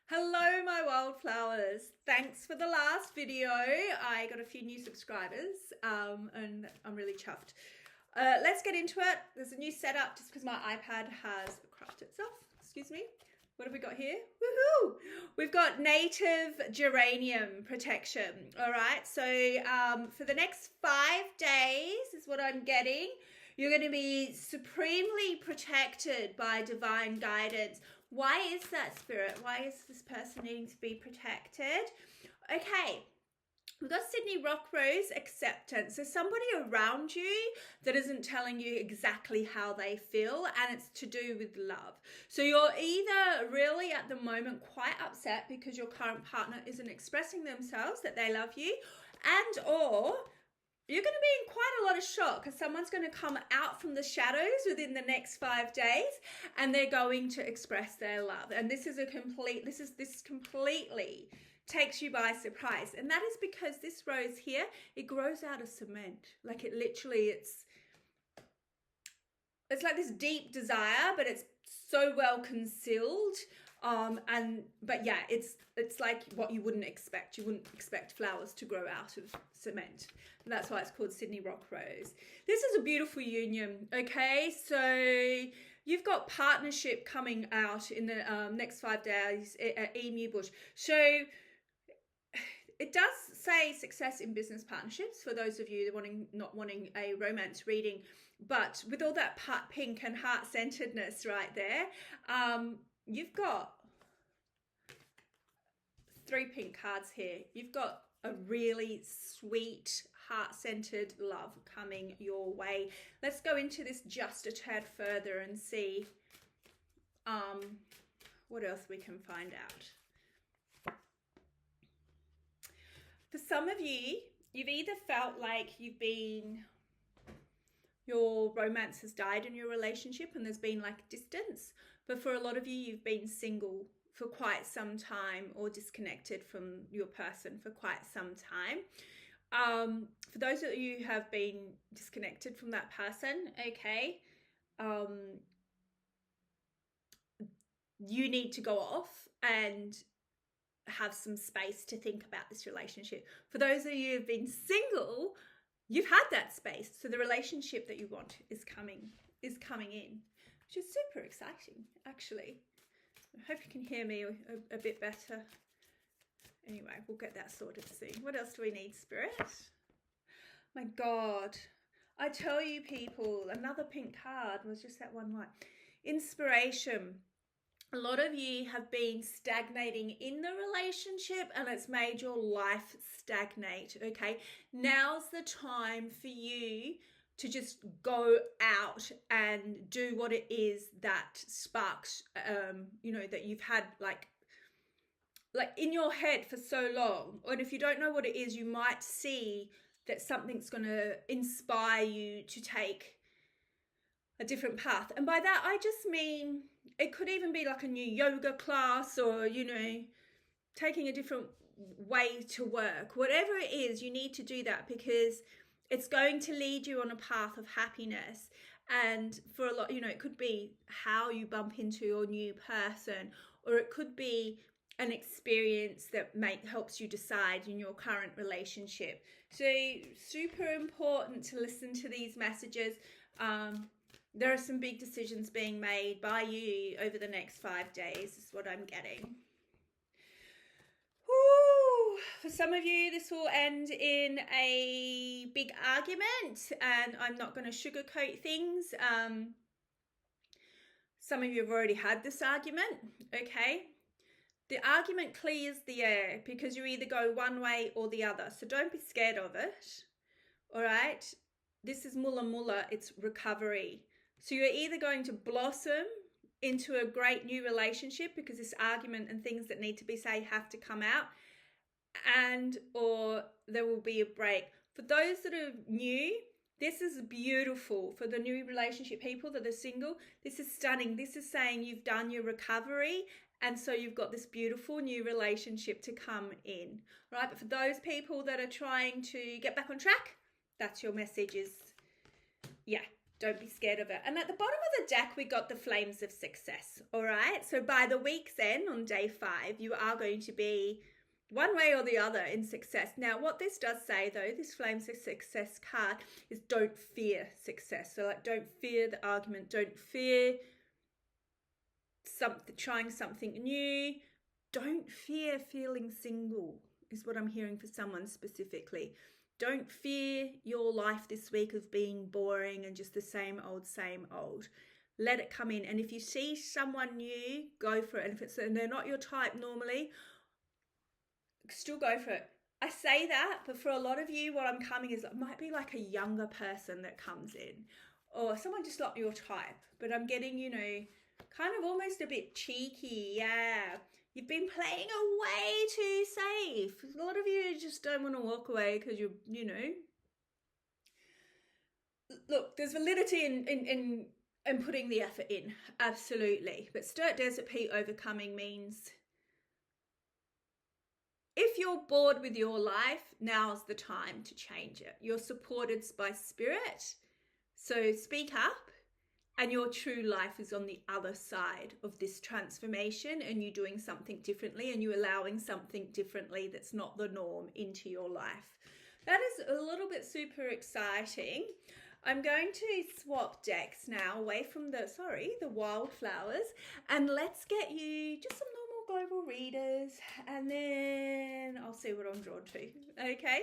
Hello, my wildflowers. Thanks for the last video. I got a few new subscribers and I'm really chuffed. Let's get into it. There's a new setup just because my iPad has crashed itself. Excuse me. What have we got here? Woohoo! We've got native geranium protection. All right. So for the next 5 days is what I'm getting. You're going to be supremely protected by divine guidance. Why is that, Spirit? Why is this person needing to be protected? Okay. We've got Sydney Rock Rose acceptance. There's somebody around you that isn't telling you exactly how they feel, and it's to do with love. So you're either really at the moment quite upset because your current partner isn't expressing themselves that they love you, and or you're going to be in quite a lot of shock because someone's going to come out from the shadows within the next 5 days and they're going to express their love. And this completely takes you by surprise. And that is because this rose here, it grows out of cement. Like it literally, it's like this deep desire, but it's so well concealed. But yeah, it's like what you wouldn't expect. You wouldn't expect flowers to grow out of cement. And that's why it's called Sydney Rock Rose. This is a beautiful union. Okay, so you've got partnership coming out in the next 5 days at Emu Bush. So it does say success in business partnerships for those of you not wanting a romance reading, but with all that pink and heart-centeredness right there, you've got 3 pink cards here. You've got a really sweet, heart-centered love coming your way. Let's go into this just a tad further and see what else we can find out. For some of you, you've either felt like your romance has died in your relationship and there's been like distance. But for a lot of you, you've been single for quite some time or disconnected from your person for quite some time. For those of you who have been disconnected from that person, okay, you need to go off and have some space to think about this relationship. For those of you who've been single, you've had that space. So the relationship that you want is coming in, which is super exciting, actually. I hope you can hear me a bit better. Anyway, we'll get that sorted soon. What else do we need, Spirit? My God. I tell you, people, another pink card was just that one line. Inspiration. A lot of you have been stagnating in the relationship and it's made your life stagnate, okay? Now's the time for you to just go out and do what it is that sparks, that you've had like in your head for so long. And if you don't know what it is, you might see that something's going to inspire you to take a different path. And by that, I just mean it could even be like a new yoga class or, taking a different way to work. Whatever it is, you need to do that because it's going to lead you on a path of happiness. And for a lot, it could be how you bump into your new person, or it could be an experience that helps you decide in your current relationship. So super important to listen to these messages. There are some big decisions being made by you over the next 5 days, is what I'm getting. Woo. For some of you, this will end in a big argument, and I'm not going to sugarcoat things. Some of you have already had this argument, okay? The argument clears the air because you either go one way or the other, so don't be scared of it, all right? This is mula, it's recovery. So you're either going to blossom into a great new relationship because this argument and things that need to be said have to come out, or there will be a break. For those that are new, this is beautiful. For the new relationship people that are single, this is stunning. This is saying you've done your recovery and so you've got this beautiful new relationship to come in, right? But for those people that are trying to get back on track, that's your message is, Don't be scared of it. And at the bottom of the deck, we got the flames of success. All right. So by the week's end, on day 5, you are going to be one way or the other in success. Now, what this does say, though, this flames of success card is don't fear success. So, like, don't fear the argument. Don't fear trying something new. Don't fear feeling single, is what I'm hearing for someone specifically. Don't fear your life this week of being boring and just the same old, same old. Let it come in. And if you see someone new, go for it. And they're not your type normally, still go for it. I say that, but for a lot of you, what I'm coming is, it might be like a younger person that comes in, or someone just not your type. But I'm getting, kind of almost a bit cheeky. Yeah. You've been playing way too safe. A lot of you just don't want to walk away because Look, there's validity in putting the effort in. Absolutely. But Sturt Desert Pete overcoming means if you're bored with your life, now's the time to change it. You're supported by spirit. So speak up. And your true life is on the other side of this transformation, and you doing something differently, and you allowing something differently that's not the norm into your life. That is a little bit super exciting. I'm going to swap decks now away from the wildflowers, and let's get you just some normal global readers, and then I'll see what I'm drawn to. Okay.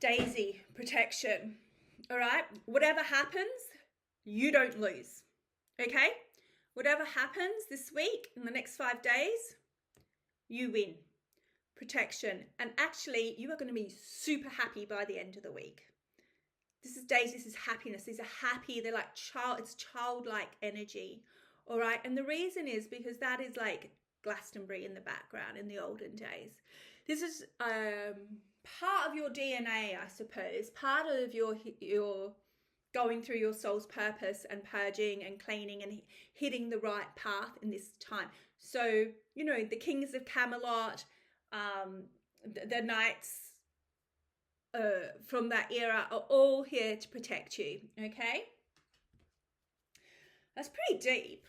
Daisy, protection. All right. Whatever happens, you don't lose. Okay. Whatever happens this week, in the next 5 days, you win. Protection. And actually, you are going to be super happy by the end of the week. This is Daisy. This is happiness. These are happy. They're like it's childlike energy. All right. And the reason is because that is like Glastonbury in the background in the olden days. This is part of your DNA, I suppose, part of your going through your soul's purpose and purging and cleaning and hitting the right path in this time. So, the kings of Camelot, the knights from that era are all here to protect you, okay? That's pretty deep,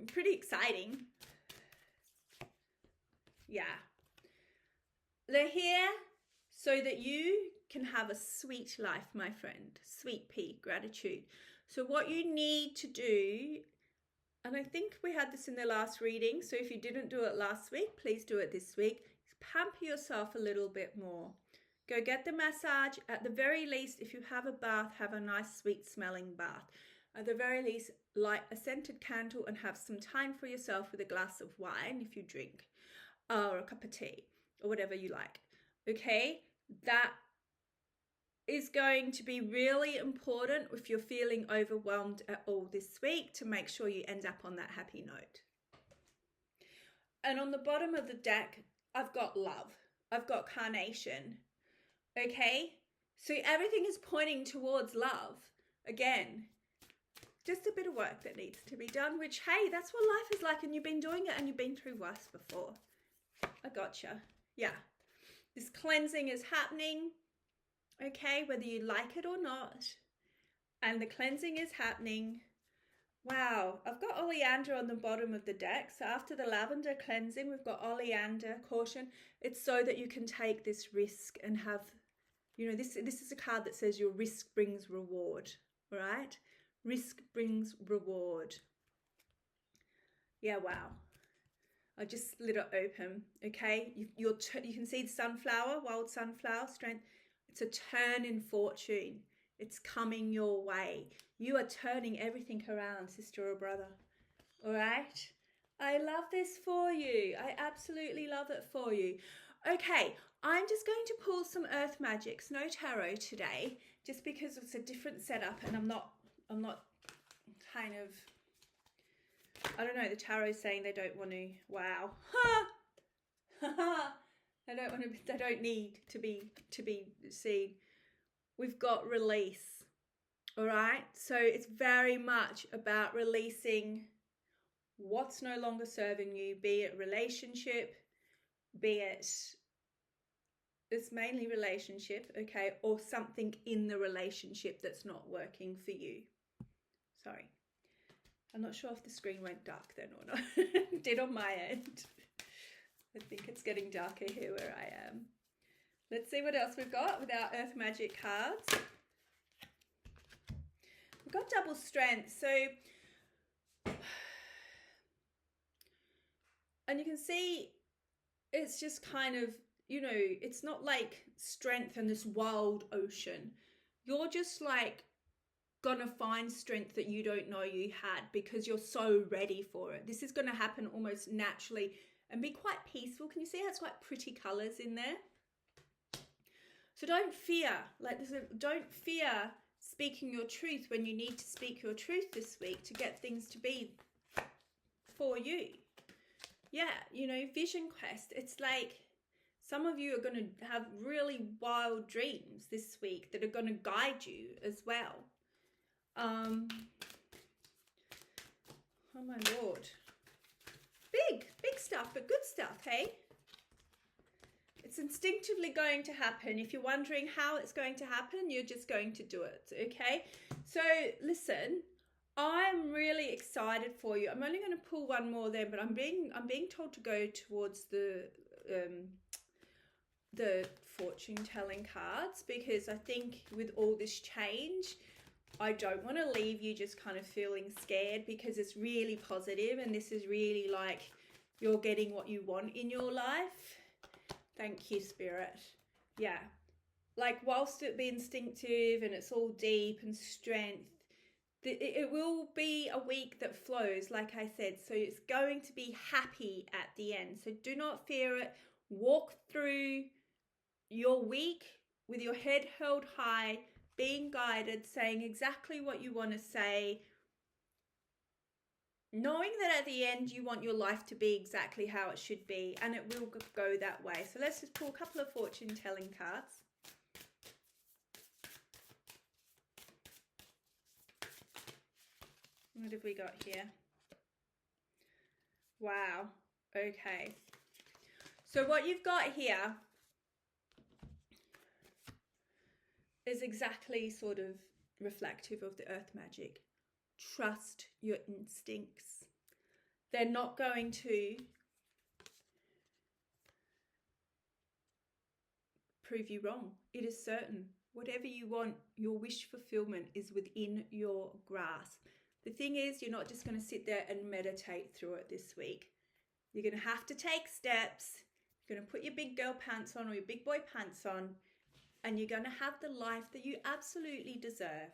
pretty exciting. Yeah. They're here so that you can have a sweet life, my friend. Sweet pea, gratitude. So what you need to do, and I think we had this in the last reading, so if you didn't do it last week, please do it this week, is pamper yourself a little bit more. Go get the massage. At the very least, if you have a bath, have a nice sweet smelling bath. At the very least, light a scented candle and have some time for yourself with a glass of wine if you drink, or a cup of tea, or whatever you like. Okay, that is going to be really important if you're feeling overwhelmed at all this week, to make sure you end up on that happy note. And on the bottom of the deck, I've got love. I've got carnation. Okay, so everything is pointing towards love. Again, just a bit of work that needs to be done, which, hey, that's what life is like, and you've been doing it and you've been through worse before. I gotcha. Yeah. This cleansing is happening, okay, whether you like it or not. And the cleansing is happening. Wow, I've got oleander on the bottom of the deck. So after the lavender cleansing, we've got oleander, caution. It's so that you can take this risk and have, this is a card that says your risk brings reward, all right? Risk brings reward. Yeah, wow. I just split it open, okay? You can see the sunflower, wild sunflower, strength. It's a turn in fortune. It's coming your way. You are turning everything around, sister or brother, all right? I love this for you. I absolutely love it for you. Okay, I'm just going to pull some earth magics, no tarot today, just because it's a different setup and I'm not kind of, I don't know, the tarot's saying they don't want to, wow. They don't need to be seen. We've got release, all right? So it's very much about releasing what's no longer serving you, be it relationship, be it It's mainly relationship, okay, or something in the relationship that's not working for you. Sorry. I'm not sure if the screen went dark then or not. It did on my end. I think it's getting darker here where I am. Let's see what else we've got with our Earth Magic cards. We've got double strength. So, and you can see it's just kind of, you know, it's not like strength in this wild ocean. You're just like gonna find strength that you don't know you had because you're so ready for it. This is gonna happen almost naturally and be quite peaceful. Can you see how it's quite pretty colors in there? So don't fear, don't fear speaking your truth when you need to speak your truth this week to get things to be for you. Yeah, you know, vision quest. It's like some of you are going to have really wild dreams this week that are going to guide you as well. Oh my Lord. Big stuff, but good stuff, hey? It's instinctively going to happen. If you're wondering how it's going to happen, you're just going to do it, okay? So listen, I'm really excited for you. I'm only going to pull one more then, but I'm being told to go towards the fortune telling cards because I think with all this change, I don't want to leave you just kind of feeling scared because it's really positive and this is really like you're getting what you want in your life. Thank you, Spirit. Yeah. Like whilst it be instinctive and it's all deep and strength, it will be a week that flows, like I said. So it's going to be happy at the end. So do not fear it. Walk through your week with your head held high, being guided, saying exactly what you want to say, knowing that at the end you want your life to be exactly how it should be, and it will go that way. So let's just pull a couple of fortune telling cards. What have we got here? Wow. Okay. So what you've got here is exactly sort of reflective of the earth magic. Trust your instincts. They're not going to prove you wrong. It is certain. Whatever you want, your wish fulfillment is within your grasp. The thing is, you're not just going to sit there and meditate through it this week. You're going to have to take steps. You're going to put your big girl pants on or your big boy pants on, and you're going to have the life that you absolutely deserve.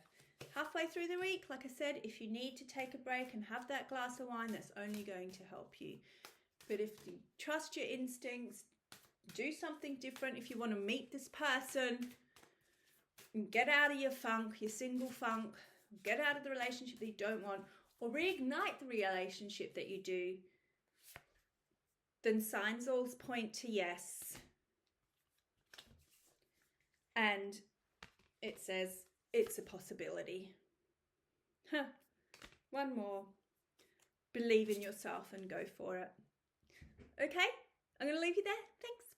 Halfway through the week, like I said, if you need to take a break and have that glass of wine, that's only going to help you. But if you trust your instincts, do something different. If you want to meet this person, get out of your funk, your single funk, get out of the relationship that you don't want, or reignite the relationship that you do, then signs all point to yes. And it says it's a possibility. One more. Believe in yourself and go for it. Okay, I'm going to leave you there. Thanks.